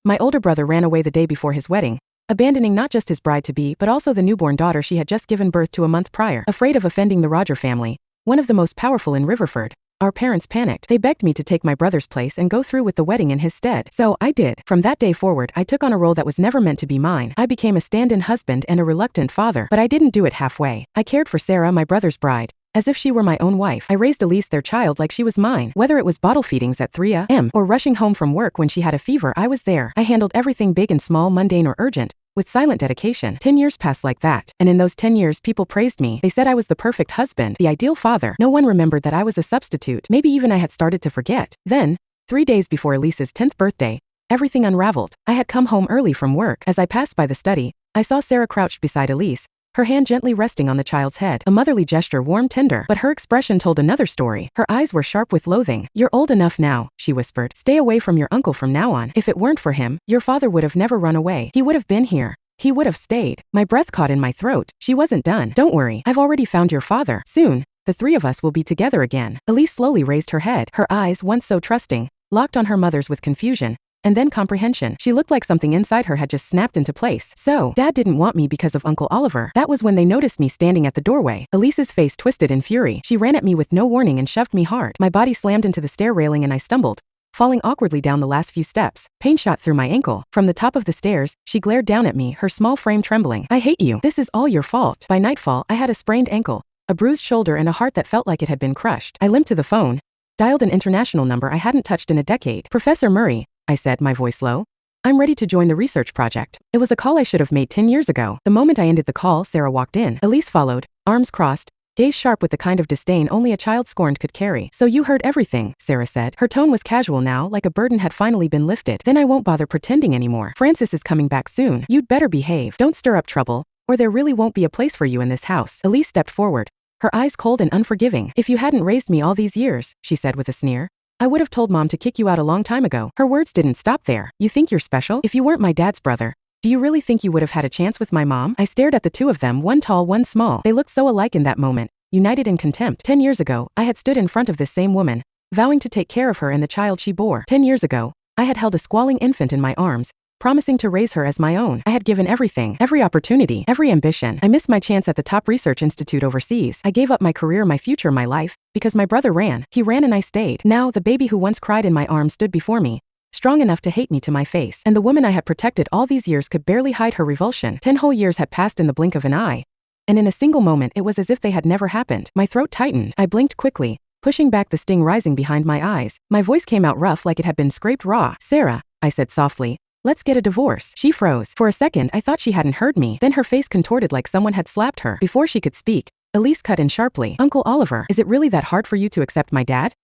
My older brother ran away the day before his wedding, abandoning not just his bride-to-be but also the newborn daughter she had just given birth to a month prior. Afraid of offending the Roger family, one of the most powerful in Riverford, our parents panicked. They begged me to take my brother's place and go through with the wedding in his stead. So I did. From that day forward, I took on a role that was never meant to be mine. I became a stand-in husband and a reluctant father, but I didn't do it halfway. I cared for Sara, my brother's bride, as if she were my own wife. I raised Elise, their child, like she was mine. Whether it was bottle feedings at 3 a.m. or rushing home from work when she had a fever, I was there. I handled everything big and small, mundane or urgent, with silent dedication. 10 years passed like that, and in those 10 years people praised me. They said I was the perfect husband, the ideal father. No one remembered that I was a substitute. Maybe even I had started to forget. Then, 3 days before Elise's 10th birthday, everything unraveled. I had come home early from work. As I passed by the study, I saw Sara crouched beside Elise, her hand gently resting on the child's head. A motherly gesture, warm, tender, but her expression told another story. Her eyes were sharp with loathing. "You're old enough now," she whispered. "Stay away from your uncle from now on. If it weren't for him, your father would have never run away. He would have been here. He would have stayed." My breath caught in my throat. She wasn't done. "Don't worry, I've already found your father. Soon, the three of us will be together again." Elise slowly raised her head, her eyes, once so trusting, locked on her mother's with confusion and then comprehension. She looked like something inside her had just snapped into place. So, Dad didn't want me because of Uncle Oliver. That was when they noticed me standing at the doorway. Elise's face twisted in fury. She ran at me with no warning and shoved me hard. My body slammed into the stair railing and I stumbled, falling awkwardly down the last few steps. Pain shot through my ankle. From the top of the stairs, she glared down at me, her small frame trembling. "I hate you. This is all your fault." By nightfall, I had a sprained ankle, a bruised shoulder and a heart that felt like it had been crushed. I limped to the phone, dialed an international number I hadn't touched in a decade. "Professor Murray," I said, my voice low. "I'm ready to join the research project." It was a call I should have made 10 years ago. The moment I ended the call, Sara walked in. Elise followed, arms crossed, gaze sharp with the kind of disdain only a child scorned could carry. "So you heard everything," Sara said. Her tone was casual now, like a burden had finally been lifted. "Then I won't bother pretending anymore. Francis is coming back soon. You'd better behave. Don't stir up trouble, or there really won't be a place for you in this house." Elise stepped forward, her eyes cold and unforgiving. "If you hadn't raised me all these years," she said with a sneer, "I would have told Mom to kick you out a long time ago." Her words didn't stop there. "You think you're special? If you weren't my dad's brother, do you really think you would have had a chance with my mom?" I stared at the two of them, one tall, one small. They looked so alike in that moment, united in contempt. 10 years ago, I had stood in front of this same woman, vowing to take care of her and the child she bore. 10 years ago, I had held a squalling infant in my arms, promising to raise her as my own. I had given everything, every opportunity, every ambition. I missed my chance at the top research institute overseas. I gave up my career, my future, my life, because my brother ran. He ran and I stayed. Now, the baby who once cried in my arms stood before me, strong enough to hate me to my face. And the woman I had protected all these years could barely hide her revulsion. 10 whole years had passed in the blink of an eye, and in a single moment it was as if they had never happened. My throat tightened. I blinked quickly, pushing back the sting rising behind my eyes. My voice came out rough like it had been scraped raw. "Sara," I said softly, "let's get a divorce." She froze. For a second, I thought she hadn't heard me. Then her face contorted like someone had slapped her. Before she could speak, Elise cut in sharply. "Uncle Oliver, is it really that hard for you to accept my dad?"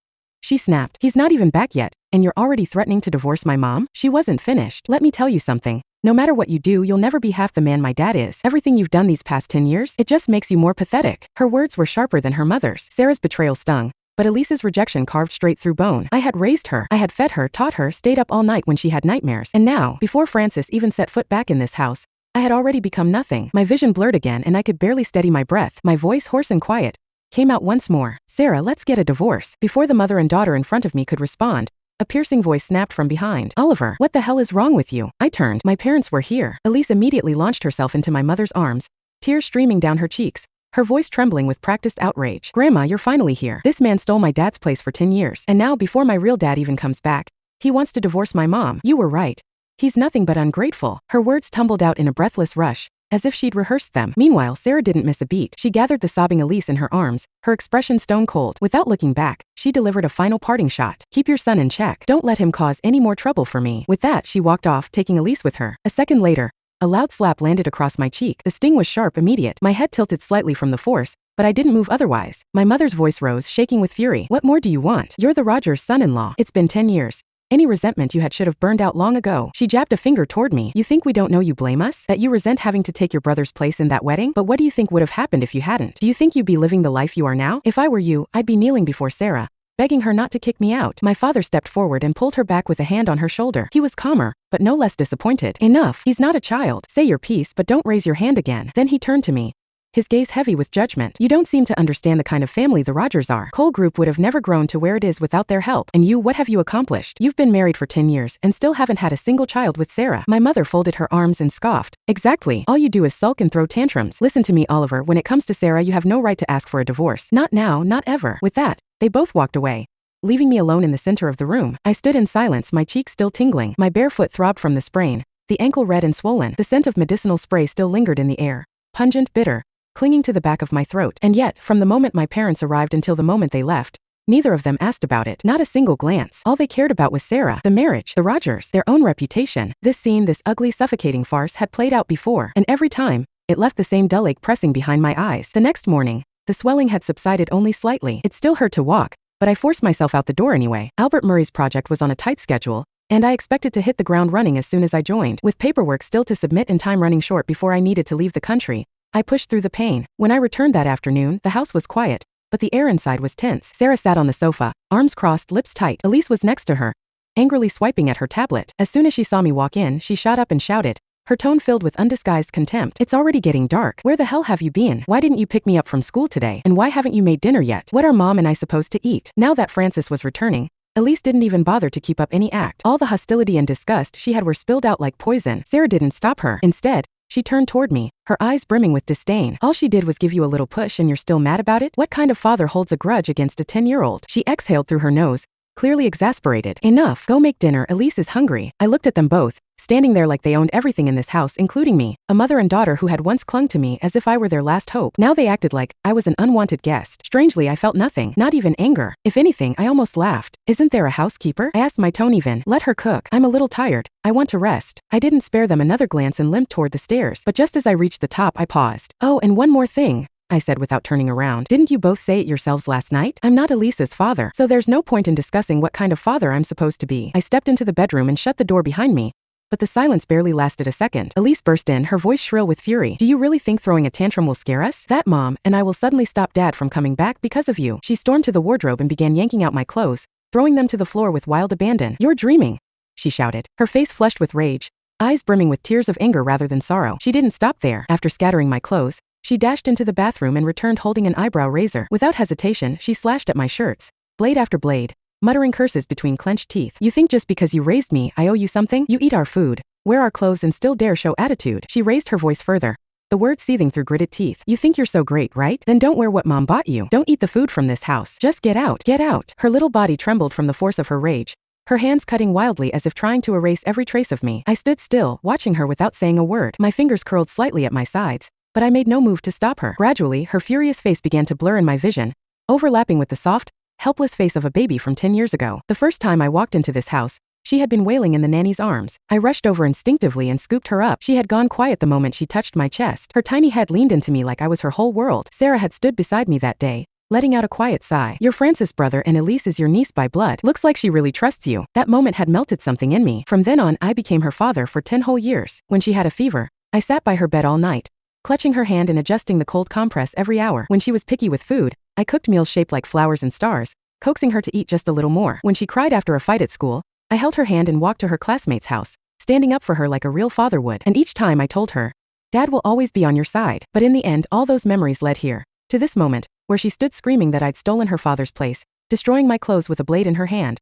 She snapped. "He's not even back yet, and you're already threatening to divorce my mom?" She wasn't finished. "Let me tell you something. No matter what you do, you'll never be half the man my dad is. Everything you've done these past 10 years, it just makes you more pathetic." Her words were sharper than her mother's. Sara's betrayal stung, but Elise's rejection carved straight through bone. I had raised her. I had fed her, taught her, stayed up all night when she had nightmares. And now, before Francis even set foot back in this house, I had already become nothing. My vision blurred again and I could barely steady my breath. My voice, hoarse and quiet, came out once more. "Sara, let's get a divorce." Before the mother and daughter in front of me could respond, a piercing voice snapped from behind. "Oliver, what the hell is wrong with you?" I turned. My parents were here. Elise immediately launched herself into my mother's arms, tears streaming down her cheeks, her voice trembling with practiced outrage. "Grandma, you're finally here. This man stole my dad's place for 10 years. And now, before my real dad even comes back, he wants to divorce my mom. You were right. He's nothing but ungrateful." Her words tumbled out in a breathless rush, as if she'd rehearsed them. Meanwhile, Sara didn't miss a beat. She gathered the sobbing Elise in her arms, her expression stone cold. Without looking back, she delivered a final parting shot. "Keep your son in check. Don't let him cause any more trouble for me." With that, she walked off, taking Elise with her. A second later, a loud slap landed across my cheek. The sting was sharp, immediate. My head tilted slightly from the force, but I didn't move otherwise. My mother's voice rose, shaking with fury. "What more do you want? You're the Rogers' son-in-law. It's been 10 years. Any resentment you had should have burned out long ago." She jabbed a finger toward me. "You think we don't know you blame us? That you resent having to take your brother's place in that wedding? But what do you think would have happened if you hadn't? Do you think you'd be living the life you are now? If I were you, I'd be kneeling before Sara, begging her not to kick me out." My father stepped forward and pulled her back with a hand on her shoulder. He was calmer, but no less disappointed. "Enough. He's not a child. Say your piece, but don't raise your hand again." Then he turned to me, his gaze heavy with judgment. You don't seem to understand the kind of family the Rogers are. Cole Group would have never grown to where it is without their help. And you, what have you accomplished? You've been married for 10 years and still haven't had a single child with Sara. My mother folded her arms and scoffed. Exactly. All you do is sulk and throw tantrums. Listen to me, Oliver. When it comes to Sara, you have no right to ask for a divorce. Not now, not ever. With that, they both walked away, leaving me alone in the center of the room. I stood in silence, my cheeks still tingling. My bare foot throbbed from the sprain, the ankle red and swollen. The scent of medicinal spray still lingered in the air, pungent, bitter, clinging to the back of my throat. And yet, from the moment my parents arrived until the moment they left, neither of them asked about it. Not a single glance. All they cared about was Sara, the marriage, the Rogers, their own reputation. This scene, this ugly, suffocating farce had played out before, and every time, it left the same dull ache pressing behind my eyes. The next morning, the swelling had subsided only slightly. It still hurt to walk, but I forced myself out the door anyway. Albert Murray's project was on a tight schedule, and I expected to hit the ground running as soon as I joined. With paperwork still to submit and time running short before I needed to leave the country, I pushed through the pain. When I returned that afternoon, the house was quiet, but the air inside was tense. Sara sat on the sofa, arms crossed, lips tight. Elise was next to her, angrily swiping at her tablet. As soon as she saw me walk in, she shot up and shouted, her tone filled with undisguised contempt. It's already getting dark. Where the hell have you been? Why didn't you pick me up from school today? And why haven't you made dinner yet? What are Mom and I supposed to eat? Now that Francis was returning, Elise didn't even bother to keep up any act. All the hostility and disgust she had were spilled out like poison. Sara didn't stop her. Instead, she turned toward me, her eyes brimming with disdain. All she did was give you a little push and you're still mad about it? What kind of father holds a grudge against a 10-year-old? She exhaled through her nose, clearly exasperated. Enough. Go make dinner. Elise is hungry. I looked at them both, standing there like they owned everything in this house, including me, a mother and daughter who had once clung to me as if I were their last hope. Now they acted like I was an unwanted guest. Strangely, I felt nothing, not even anger. If anything, I almost laughed. Isn't there a housekeeper? I asked, my tone even. Let her cook. I'm a little tired. I want to rest. I didn't spare them another glance and limped toward the stairs. But just as I reached the top, I paused. Oh, and one more thing, I said without turning around. Didn't you both say it yourselves last night? I'm not Elise's father, so there's no point in discussing what kind of father I'm supposed to be. I stepped into the bedroom and shut the door behind me, but the silence barely lasted a second. Elise burst in, her voice shrill with fury. Do you really think throwing a tantrum will scare us? That, Mom, and I will suddenly stop Dad from coming back because of you. She stormed to the wardrobe and began yanking out my clothes, throwing them to the floor with wild abandon. You're dreaming, she shouted, her face flushed with rage, eyes brimming with tears of anger rather than sorrow. She didn't stop there. After scattering my clothes, she dashed into the bathroom and returned holding an eyebrow razor. Without hesitation, she slashed at my shirts, blade after blade, muttering curses between clenched teeth. You think just because you raised me, I owe you something? You eat our food, wear our clothes and still dare show attitude. She raised her voice further, the words seething through gritted teeth. You think you're so great, right? Then don't wear what Mom bought you. Don't eat the food from this house. Just get out. Get out. Her little body trembled from the force of her rage, her hands cutting wildly as if trying to erase every trace of me. I stood still, watching her without saying a word. My fingers curled slightly at my sides, but I made no move to stop her. Gradually, her furious face began to blur in my vision, overlapping with the soft, helpless face of a baby from 10 years ago. The first time I walked into this house, she had been wailing in the nanny's arms. I rushed over instinctively and scooped her up. She had gone quiet the moment she touched my chest. Her tiny head leaned into me like I was her whole world. Sara had stood beside me that day, letting out a quiet sigh. You're Francis' brother and Elise is your niece by blood. Looks like she really trusts you. That moment had melted something in me. From then on, I became her father for 10 whole years. When she had a fever, I sat by her bed all night, clutching her hand and adjusting the cold compress every hour. When she was picky with food, I cooked meals shaped like flowers and stars, coaxing her to eat just a little more. When she cried after a fight at school, I held her hand and walked to her classmate's house, standing up for her like a real father would. And each time I told her, Dad will always be on your side. But in the end, all those memories led here, to this moment, where she stood screaming that I'd stolen her father's place, destroying my clothes with a blade in her hand,